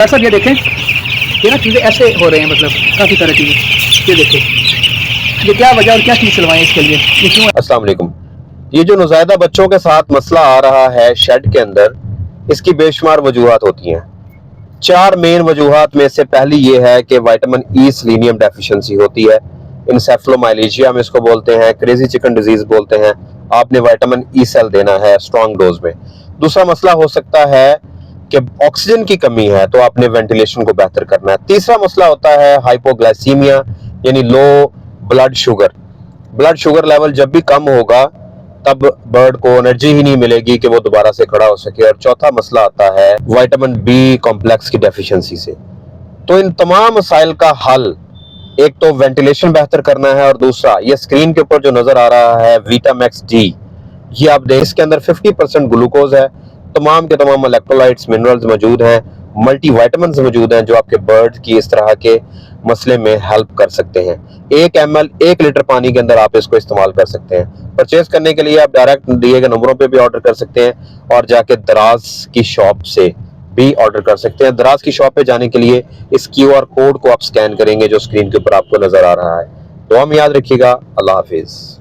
Doctor साहब ये देखें, ये ना चीज़ें ऐसे हो रहे हैं, मतलब काफ़ी तरह चीज़ें। ये देखें, ये क्या वजह और क्या चीज़ चलवाएं इसके लिए, ये क्यों है? अस्सलाम वालेकुम। ये जो नौज़ायदा बच्चों के साथ मसला आ रहा है शेड के अंदर, इसकी बेशुमार वजूहात होती हैं। 4 मेन वजूहात में से पहली ये है कि विटामिन ई सेलेनियम डेफिशिएंसी होती है। इंसेफ्लोमाइलीजिया हम इसको बोलते हैं, क्रेजी चिकन डिजीज बोलते हैं। आपने विटामिन ई सेल देना है स्ट्रॉन्ग डोज में। दूसरा मसला हो सकता है कि ऑक्सीजन की कमी है, तो आपने वेंटिलेशन को बेहतर करना है। तीसरा मसला होता है हाइपोग्लाइसीमिया, यानी low blood sugar. Blood sugar level जब भी कम होगा तब बर्ड को एनर्जी ही नहीं मिलेगी कि वो दोबारा से खड़ा हो सके। और चौथा मसला आता है विटामिन बी कॉम्प्लेक्स की डेफिशिएंसी से। तो इन तमाम मसाइल का हल एक तो वेंटिलेशन बेहतर करना है, और दूसरा ये स्क्रीन के ऊपर जो नजर आ रहा है विटामैक्स डी, ये आप देख, इसके अंदर 50% ग्लूकोज है, तमाम के तमाम इलेक्ट्रोलाइट्स मिनरल्स मौजूद हैं, मल्टी वाइटामिन मौजूद हैं जो आपके बर्ड की इस तरह के मसले में हेल्प कर सकते हैं। 1 लीटर पानी के अंदर आप इसको इस्तेमाल कर सकते हैं। परचेज करने के लिए आप डायरेक्ट दिए गए नंबरों पे भी ऑर्डर कर सकते हैं, और जाके दराज की शॉप से भी ऑर्डर कर सकते हैं। दराज की शॉप पे जाने के लिए इस QR कोड को आप स्कैन करेंगे जो स्क्रीन के ऊपर आपको नजर आ रहा है। दुआ में याद रखिएगा। अल्लाह हाफिज।